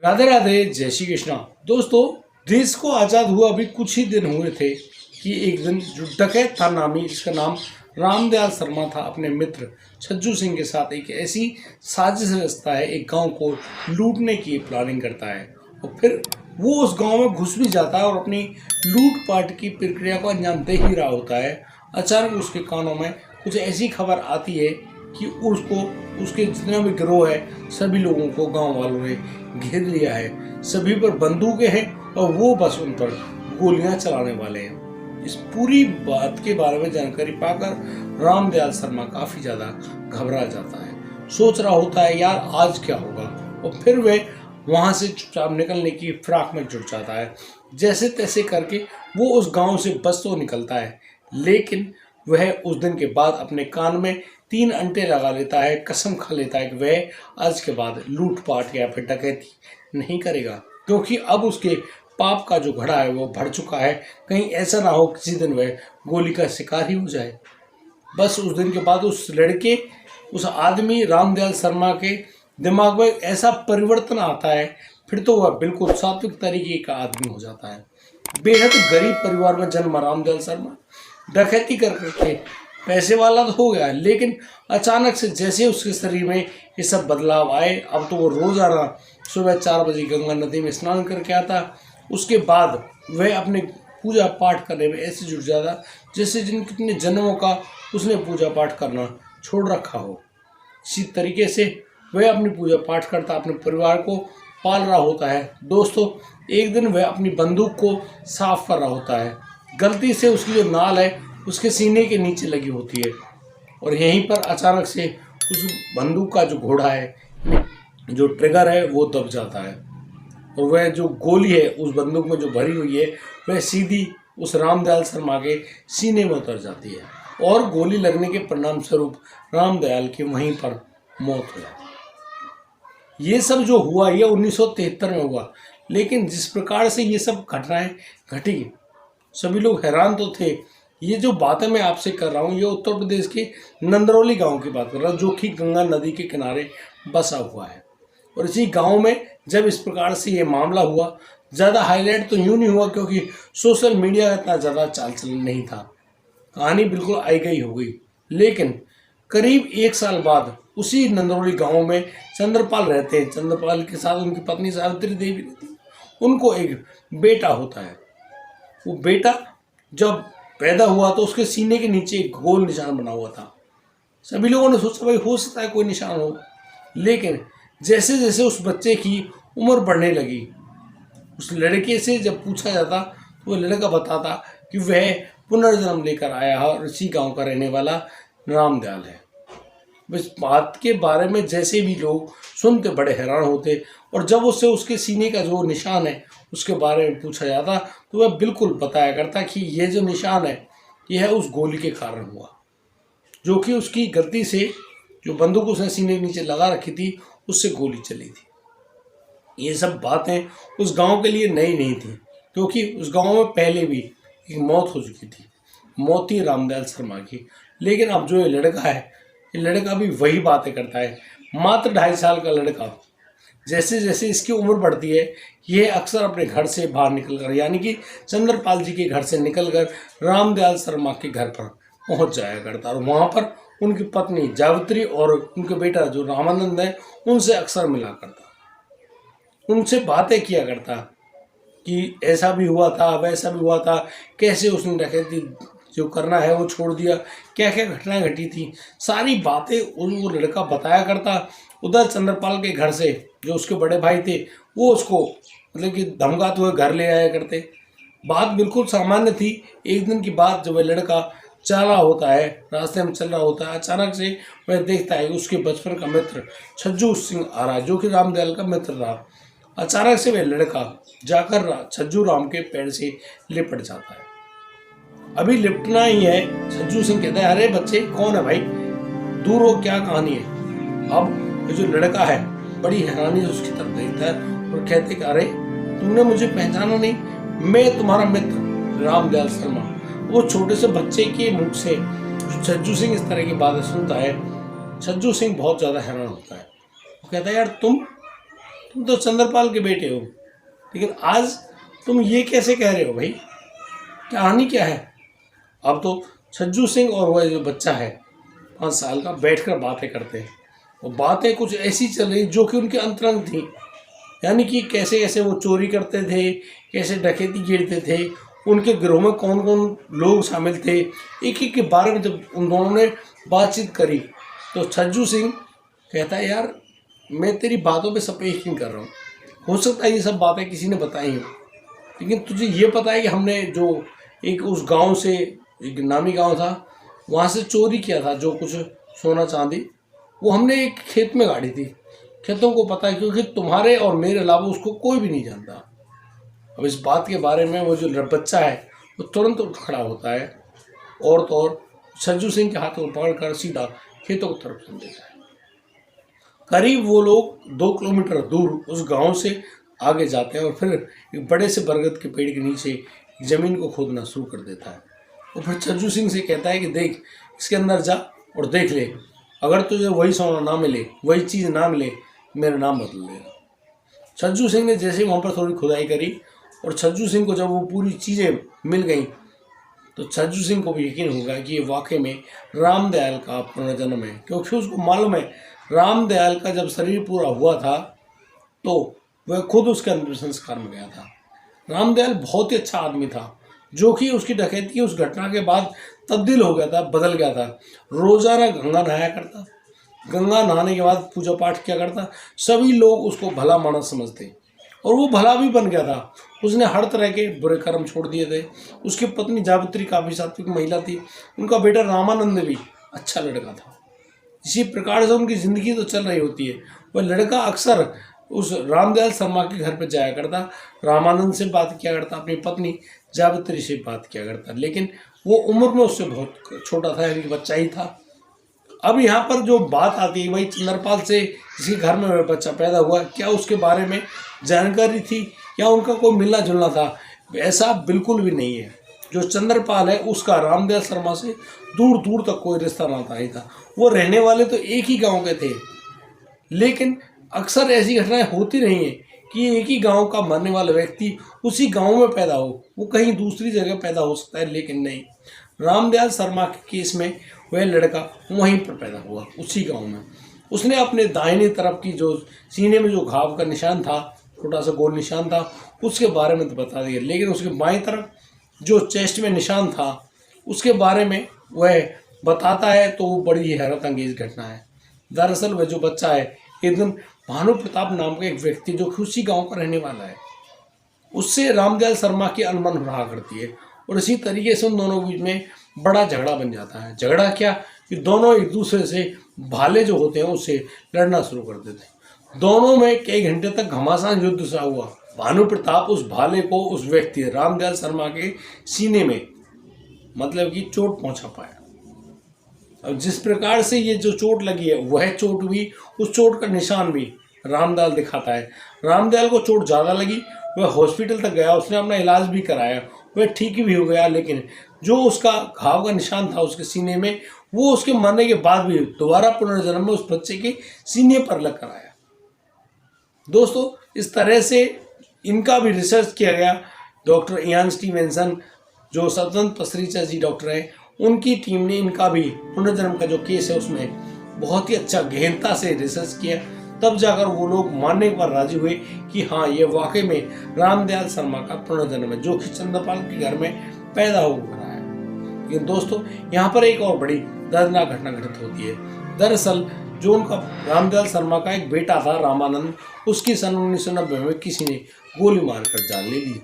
राधे राधे, जय श्री कृष्णा। दोस्तों, देश को आज़ाद हुआ अभी कुछ ही दिन हुए थे कि एक दिन जो डकैत था नामी, जिसका नाम रामदयाल शर्मा था, अपने मित्र छज्जू सिंह के साथ एक ऐसी साजिश रचता है, एक गांव को लूटने की प्लानिंग करता है और फिर वो उस गांव में घुस भी जाता है और अपनी लूटपाट की प्रक्रिया को अंजाम दे ही रहा होता है। अचानक उसके कानों में कुछ ऐसी खबर आती है कि उसको, उसके जितना भी गिरोह है, सभी लोगों को गांव वालों ने घेर लिया है। सभी पर बंदूकें हैं और वो बस उन पर गोलियां चलाने वाले हैं। इस पूरी बात के बारे में जानकारी पाकर रामदयाल शर्मा काफी ज्यादा घबरा जाता है। सोच रहा होता है यार आज क्या होगा, और फिर वह वहां से चुपचाप निकलने की फिराक में जुट जाता है। जैसे तैसे करके वो उस गांव से बच तो निकलता है, लेकिन वह उस दिन के बाद अपने कान में 3 अंटे लगा लेता है, कसम खा लेता है कि वह आज के बाद लूटपाट या फिर डकैती नहीं करेगा, क्योंकि अब उसके पाप का जो घड़ा है वो भर चुका है। कहीं ऐसा ना हो किसी दिन वह गोली का शिकार ही हो जाए। बस उस दिन के बाद उस लड़के, उस आदमी रामदयाल शर्मा के दिमाग में ऐसा परिवर्तन आता है, फिर तो वह बिल्कुल सात्विक तरीके का आदमी हो जाता है। बेहद गरीब परिवार में जन्म रामदयाल शर्मा, डकैती कर करके पैसे वाला तो हो गया, लेकिन अचानक से जैसे उसके शरीर में ये सब बदलाव आए, अब तो वो रोजाना सुबह 4 बजे गंगा नदी में स्नान करके आता। उसके बाद वह अपने पूजा पाठ करने में ऐसे जुट जाता जैसे जिन कितने जन्मों का उसने पूजा पाठ करना छोड़ रखा हो। इसी तरीके से वह अपनी पूजा पाठ करता, अपने परिवार को पाल रहा होता है। दोस्तों, एक दिन वह अपनी बंदूक को साफ कर रहा होता है, गलती से उसकी जो नाल है उसके सीने के नीचे लगी होती है और यहीं पर अचानक से उस बंदूक का जो घोड़ा है, जो ट्रिगर है, वो दब जाता है और वह जो गोली है उस बंदूक में जो भरी हुई है वह सीधी उस रामदयाल शर्मा के सीने में उतर जाती है और गोली लगने के परिणाम स्वरूप रामदयाल की वहीं पर मौत हो जाती है। ये सब जो हुआ ये 1973 में हुआ, लेकिन जिस प्रकार से ये सब घटनाएं घटी, सभी लोग हैरान तो थे। ये जो बातें मैं आपसे कर रहा हूँ ये उत्तर प्रदेश के नंदरौली गांव की बात कर रहा हूँ, जो कि गंगा नदी के किनारे बसा हुआ है। और इसी गांव में जब इस प्रकार से ये मामला हुआ, ज़्यादा हाईलाइट तो यूँ नहीं हुआ क्योंकि सोशल मीडिया का इतना ज़्यादा चाल चलन नहीं था, कहानी बिल्कुल आई गई हो गई। लेकिन करीब 1 साल बाद उसी नंदरौली गाँव में चंद्रपाल रहते हैं। चंद्रपाल के साथ उनकी पत्नी सावित्री देवी रहती है। उनको एक बेटा होता है। वो बेटा जब पैदा हुआ तो उसके सीने के नीचे एक गोल निशान बना हुआ था। सभी लोगों ने सोचा भाई हो सकता है कोई निशान हो, लेकिन जैसे जैसे उस बच्चे की उम्र बढ़ने लगी, उस लड़के से जब पूछा जाता तो वह लड़का बताता कि वह पुनर्जन्म लेकर आया है और इसी गांव का रहने वाला रामदयाल है। इस बात के बारे में जैसे भी लोग सुनते बड़े हैरान होते, और जब उससे उसके सीने का जो निशान है उसके बारे में पूछा जाता तो वह बिल्कुल बताया करता कि यह जो निशान है यह है उस गोली के कारण हुआ, जो कि उसकी गलती से जो बंदूक उसने सीने के नीचे लगा रखी थी उससे गोली चली थी। ये सब बातें उस गांव के लिए नई नहीं थी, क्योंकि उस गांव में पहले भी एक मौत हो चुकी थी, मौत थी रामदयाल शर्मा की। लेकिन अब जो ये लड़का है, ये लड़का भी वही बातें करता है। मात्र 2.5 साल का लड़का, जैसे जैसे इसकी उम्र बढ़ती है ये अक्सर अपने घर से बाहर निकलकर, यानी कि चंद्रपाल जी के घर से निकलकर रामदयाल शर्मा के घर पर पहुंच जाया करता और वहां पर उनकी पत्नी जावित्री और उनके बेटा जो रामानंद है उनसे अक्सर मिला करता, उनसे बातें किया करता कि ऐसा भी हुआ था, वैसा भी हुआ था, कैसे उसने डकैती जो करना है वो छोड़ दिया, क्या क्या घटनाएं घटी थी, सारी बातें वो लड़का बताया करता। उधर चंद्रपाल के घर से जो उसके बड़े भाई थे वो उसको मतलब कि धमकाते हुए घर ले आया करते। बात बिल्कुल सामान्य थी। एक दिन की बात, जब वह लड़का चला होता है, रास्ते में चल रहा होता है, अचानक से वह देखता है उसके बचपन का मित्र छज्जू सिंह आ रहा है, जो कि रामदयाल का मित्र रहा। अचानक से वह लड़का जाकर छज्जू राम के पैर से लिपट जाता है। अभी लिपटना ही है, छज्जू सिंह कहता है अरे बच्चे कौन है भाई, दूर हो, क्या कहानी है। अब जो लड़का है बड़ी हैरानी से उसकी तरफ देखता है और कहते कि अरे तुमने मुझे पहचाना नहीं, मैं तुम्हारा मित्र रामदयाल शर्मा। वो छोटे से बच्चे के मुख से छज्जू सिंह इस तरह की बातें सुनता है। छज्जू सिंह बहुत ज़्यादा हैरान होता है। वो कहता है यार तुम तुम तो चंद्रपाल के बेटे हो, लेकिन आज तुम ये कैसे कह रहे हो भाई, कहानी क्या है। अब तो छज्जू सिंह और वह जो बच्चा है 5 साल का बैठकर बातें करते हैं, और बातें कुछ ऐसी चल रही जो कि उनके अंतरंग थी, यानी कि कैसे कैसे वो चोरी करते थे, कैसे डकैती गिरते थे, उनके गिरोह में कौन कौन लोग शामिल थे, एक एक के बारे में जब उन दोनों ने बातचीत करी तो छज्जू सिंह कहता है यार मैं तेरी बातों पे सब पे यकीन कर रहा हूँ, हो सकता है ये सब बातें किसी ने बताई हो, लेकिन तुझे ये पता है कि हमने जो एक उस गांव से, एक नामी गांव था, वहाँ से चोरी किया था जो कुछ सोना चांदी, वो हमने एक खेत में गाड़ी थी, खेतों को पता है क्योंकि तुम्हारे और मेरे अलावा उसको कोई भी नहीं जानता। अब इस बात के बारे में वो जो बच्चा है वो तुरंत उठ खड़ा होता है और तो और छज्जू सिंह के हाथ को पकड़कर सीधा खेतों की तरफ चल देता है। करीब वो लोग 2 किलोमीटर दूर उस गांव से आगे जाते हैं और फिर एक बड़े से बरगद के पेड़ के नीचे जमीन को खोदना शुरू कर देता है। और फिर छज्जू सिंह से कहता है कि देख इसके अंदर जा और देख ले, अगर तुझे वही सोना ना मिले, वही चीज़ ना मिले, मेरा नाम बदल देगा। छज्जू सिंह ने जैसे वहाँ पर थोड़ी खुदाई करी और छज्जू सिंह को जब वो पूरी चीज़ें मिल गई तो छज्जू सिंह को भी यकीन होगा कि ये वाकई में रामदयाल का पुनर्जन्म है, क्योंकि उसको मालूम है रामदयाल का जब शरीर पूरा हुआ था तो वह खुद उसके अंतिम संस्कार में गया था। रामदयाल बहुत ही अच्छा आदमी था जो कि उसकी डकैती की उस घटना के बाद तब्दील हो गया था, बदल गया था। रोजाना गंगा नहाया करता, गंगा नहाने के बाद पूजा पाठ किया करता, सभी लोग उसको भला मानस समझते और वो भला भी बन गया था। उसने हर तरह के बुरे कर्म छोड़ दिए थे। उसकी पत्नी जावित्री काफ़ी सात्विक महिला थी, उनका बेटा रामानंद भी अच्छा लड़का था। इसी प्रकार से उनकी ज़िंदगी तो चल रही होती है। वह लड़का अक्सर उस रामदयाल शर्मा के घर पर जाया करता, रामानंद से बात किया करता, अपनी पत्नी जावित्री से बात किया करता, लेकिन वो उम्र में उससे बहुत छोटा था, यानी कि बच्चा ही था। अब यहाँ पर जो बात आती है, वही चंद्रपाल से जिसके घर में वह बच्चा पैदा हुआ, क्या उसके बारे में जानकारी थी या उनका कोई मिलना जुलना था? ऐसा बिल्कुल भी नहीं है। जो चंद्रपाल है उसका रामदयाल शर्मा से दूर दूर तक कोई रिश्ता नाता नहीं था। वो रहने वाले तो एक ही गांव के थे, लेकिन अक्सर ऐसी घटनाएं होती रही हैं कि एक ही गांव का मरने वाला व्यक्ति उसी गांव में पैदा हो, वो कहीं दूसरी जगह पैदा हो सकता है, लेकिन नहीं। रामदयाल शर्मा के केस में वह लड़का वहीं पर पैदा हुआ, उसी गांव में। उसने अपने दाहिनी तरफ की जो सीने में जो घाव का निशान था, छोटा सा गोल निशान था, उसके बारे में तो बता दिया, लेकिन उसके बाईं तरफ जो चेस्ट में निशान था उसके बारे में वह बताता है तो वो बड़ी ही हैरत अंगेज घटना है। दरअसल वह जो बच्चा है एक दिन भानु प्रताप नाम का एक व्यक्ति जो कि उसी गाँव का रहने वाला है, उससे रामदयाल शर्मा की अनबन रहा करती है और इसी तरीके से उन दोनों के बीच में बड़ा झगड़ा बन जाता है। झगड़ा क्या कि दोनों एक दूसरे से भाले जो होते हैं उससे लड़ना शुरू कर देते हैं। दोनों में कई घंटे तक घमासान युद्ध सा हुआ। भानु प्रताप उस भाले को उस व्यक्ति रामदयाल शर्मा के सीने में मतलब कि चोट पहुंचा पाया। अब जिस प्रकार से ये जो चोट लगी है वह चोट भी, उस चोट का निशान भी रामदयाल दिखाता है। रामदयाल को चोट ज़्यादा लगी, वह हॉस्पिटल तक गया, उसने अपना इलाज भी कराया, वह ठीक भी हो गया, लेकिन जो उसका घाव का निशान था उसके सीने में वो उसके मरने के बाद भी दोबारा पुनर्जन्म में उस बच्चे के सीने पर लग कर आया। दोस्तों इस तरह से इनका भी रिसर्च किया गया। डॉक्टर इयान स्टीवेंसन जो स्वतंत्र पसरीचा जी डॉक्टर हैं, उनकी टीम ने इनका भी पुनर्जन्म का जो केस है उसमें बहुत ही अच्छा गहनता से रिसर्च किया, तब जाकर वो लोग मानने पर राजी हुए कि हाँ ये वाकई में रामदयाल शर्मा का पुनर्जन्म है जो कि चंद्रपाल के घर में पैदा हो रहा है। लेकिन दोस्तों यहाँ पर एक और बड़ी दर्दनाक घटना घटित होती है। दरअसल जो उनका रामदयाल शर्मा का एक बेटा था रामानंद, उसकी सन 1990 में किसी ने गोली मारकर जान ले ली।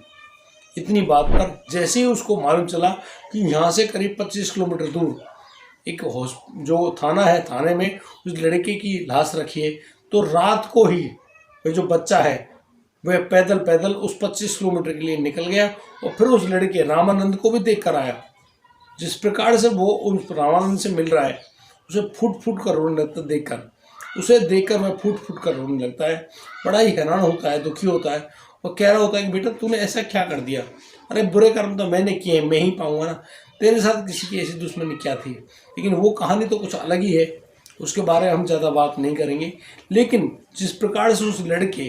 इतनी बात पर जैसे ही उसको मालूम चला कि यहाँ से करीब 25 किलोमीटर दूर एक जो थाना है, थाने में उस लड़के की लाश रखी है, तो रात को ही वह जो बच्चा है वह पैदल पैदल उस 25 किलोमीटर के लिए निकल गया और फिर उस लड़के रामानंद को भी देख कर आया। जिस प्रकार से वो उस रामानंद से मिल रहा है, उसे फुट फुट कर रोने लगता है। उसे देखकर वह फुट फुट कर रोने लगता है, बड़ा ही हैरान होता है, दुखी होता है और कह रहा होता है कि बेटा तूने ऐसा क्या कर दिया? अरे बुरे कर्म तो मैंने किए, मैं ही पाऊंगा ना, तेरे साथ किसी की ऐसी दुश्मनी क्या थी? लेकिन वो कहानी तो कुछ अलग ही है, उसके बारे में हम ज़्यादा बात नहीं करेंगे। लेकिन जिस प्रकार से उस लड़के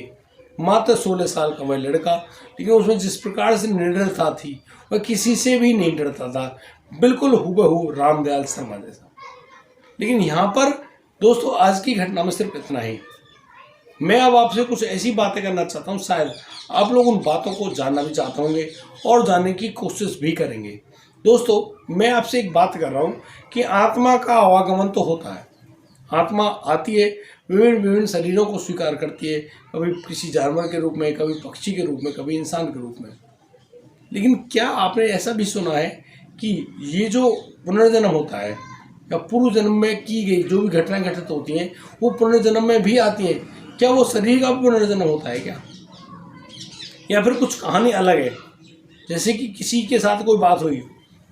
मात्र 16 साल का वह लड़का, लेकिन उसमें जिस प्रकार से निडरता थी वह किसी से भी नहीं डरता था, बिल्कुल हूबहू रामदयाल शर्मा जैसा। लेकिन यहाँ पर दोस्तों आज की घटना में सिर्फ इतना ही। मैं अब आपसे कुछ ऐसी बातें करना चाहता हूँ, शायद आप लोग उन बातों को जानना भी चाहते होंगे और जानने की कोशिश भी करेंगे। दोस्तों मैं आपसे एक बात कर रहा हूँ कि आत्मा का आवागमन तो होता है, आत्मा आती है, विभिन्न विभिन्न शरीरों को स्वीकार करती है, कभी किसी जानवर के रूप में, कभी पक्षी के रूप में, कभी इंसान के रूप में। लेकिन क्या आपने ऐसा भी सुना है कि ये जो पुनर्जन्म होता है या पूर्व जन्म में की गई जो भी घटनाएं घटित होती हैं वो पुनर्जन्म में भी आती हैं? क्या वो शरीर का भी पुनर्जन्म होता है क्या, या फिर कुछ कहानी अलग है? जैसे कि किसी के साथ कोई बात हुई,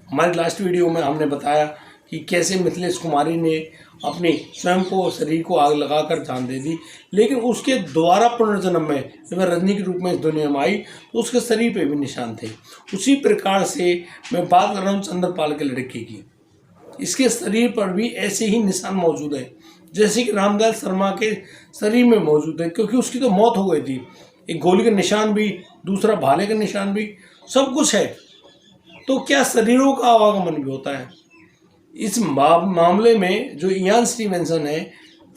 हमारी लास्ट वीडियो में हमने बताया कि कैसे मिथिलेश कुमारी ने अपने स्वयं को, शरीर को आग लगाकर जान दे दी, लेकिन उसके दोबारा पुनर्जन्म में जब वह रजनी के रूप में इस दुनिया में आई तो उसके शरीर पे भी निशान थे। उसी प्रकार से मैं बात कर रहा हूँ चंद्रपाल के लड़के की, इसके शरीर पर भी ऐसे ही निशान मौजूद है जैसे कि रामदयाल शर्मा के शरीर में मौजूद है, क्योंकि उसकी तो मौत हो गई थी। एक गोली का निशान भी, दूसरा भाले का निशान भी, सब कुछ है। तो क्या शरीरों का आवागमन भी होता है? इस मामले में जो इयान स्टीवेंसन है,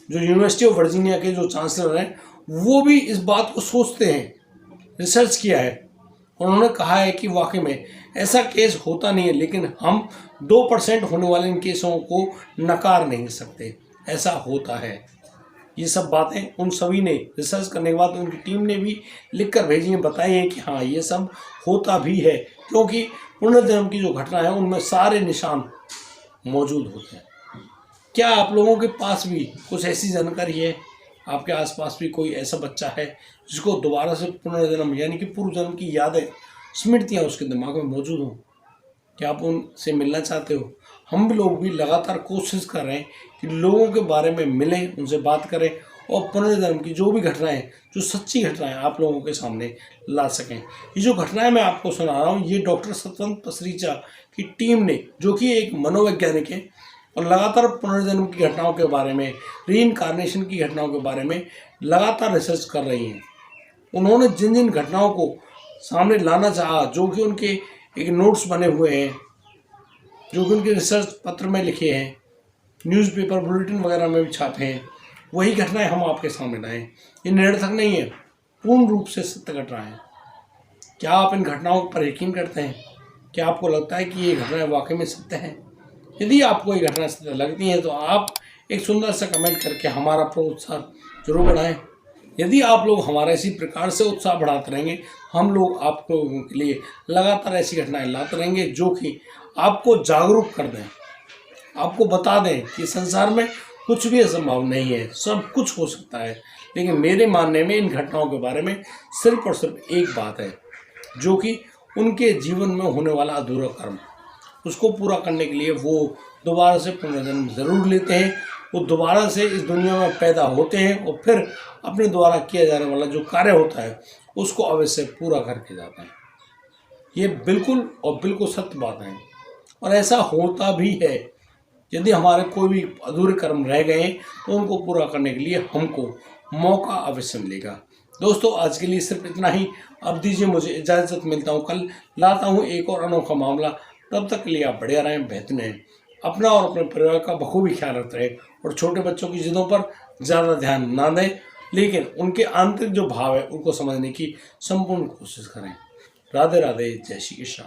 जो यूनिवर्सिटी ऑफ वर्जीनिया के जो चांसलर हैं, वो भी इस बात को सोचते हैं, रिसर्च किया है। उन्होंने कहा है कि वाकई में ऐसा केस होता नहीं है, लेकिन हम 2% होने वाले इन केसों को नकार नहीं सकते, ऐसा होता है। ये सब बातें उन सभी ने रिसर्च करने के बाद उनकी टीम ने भी लिख कर भेजी हैं, बताई हैं कि हाँ ये सब होता भी है, क्योंकि पुनर्जन्म की जो घटना है उनमें सारे निशान मौजूद होते हैं। क्या आप लोगों के पास भी कुछ ऐसी जानकारी है? आपके आसपास भी कोई ऐसा बच्चा है जिसको दोबारा से पुनर्जन्म यानी कि पूर्व जन्म की यादें, स्मृतियाँ उसके दिमाग में मौजूद हों? क्या आप उनसे मिलना चाहते हो? हम लोग भी लगातार कोशिश कर रहे हैं कि लोगों के बारे में मिलें, उनसे बात करें और पुनर्जन्म की जो भी घटनाएं, जो सच्ची घटनाएं आप लोगों के सामने ला सकें। ये जो घटनाएं मैं आपको सुना रहा हूँ, ये डॉक्टर सतवंत पसरीचा की टीम ने, जो कि एक मनोवैज्ञानिक है और लगातार पुनर्जन्म की घटनाओं के बारे में, रीइंकार्नेशन की घटनाओं के बारे में लगातार रिसर्च कर रही हैं। उन्होंने जिन जिन घटनाओं को सामने लाना चाहा, जो कि उनके एक नोट्स बने हुए हैं, जो कि उनके रिसर्च पत्र में लिखे हैं, न्यूज़पेपर बुलेटिन वगैरह में भी छापे हैं, वही घटनाएं हम आपके सामने लाएं। ये निरर्थक नहीं है, पूर्ण रूप से सत्य घटना है। क्या आप इन घटनाओं पर यकीन करते हैं? क्या आपको लगता है कि ये घटनाएं वाकई में सत्य हैं? यदि आपको ये घटना सत्य लगती हैं तो आप एक सुंदर सा कमेंट करके हमारा प्रोत्साहन जरूर बढ़ाएं। यदि आप लोग हमारा इसी प्रकार से उत्साह बढ़ाते रहेंगे, हम लोग आप लोगों के लिए लगातार ऐसी घटनाएं लाते रहेंगे जो कि आपको जागरूक कर दें, आपको बता दें कि संसार में कुछ भी असंभव नहीं है, सब कुछ हो सकता है। लेकिन मेरे मानने में इन घटनाओं के बारे में सिर्फ और सिर्फ एक बात है, जो कि उनके जीवन में होने वाला अधूरा कर्म, उसको पूरा करने के लिए वो दोबारा से पुनर्जन्म जरूर लेते हैं। वो दोबारा से इस दुनिया में पैदा होते हैं और फिर अपने द्वारा किया जाने वाला जो कार्य होता है उसको अवश्य पूरा करके जाते हैं। ये बिल्कुल और बिल्कुल सत्य बात है और ऐसा होता भी है। यदि हमारे कोई भी अधूरे कर्म रह गए तो उनको पूरा करने के लिए हमको मौका अवश्य मिलेगा। दोस्तों आज के लिए सिर्फ इतना ही। अब दीजिए मुझे इजाज़त, मिलता हूँ कल, लाता हूँ एक और अनोखा मामला। तब तक के लिए आप बढ़िया रहें, बेहतर रहें, अपना और अपने परिवार का बखूबी ख्याल रखते रहें और छोटे बच्चों की जिदों पर ज़्यादा ध्यान ना दें, लेकिन उनके आंतरिक जो भाव है उनको समझने की संपूर्ण कोशिश करें। राधे राधे, जय श्री कृष्ण।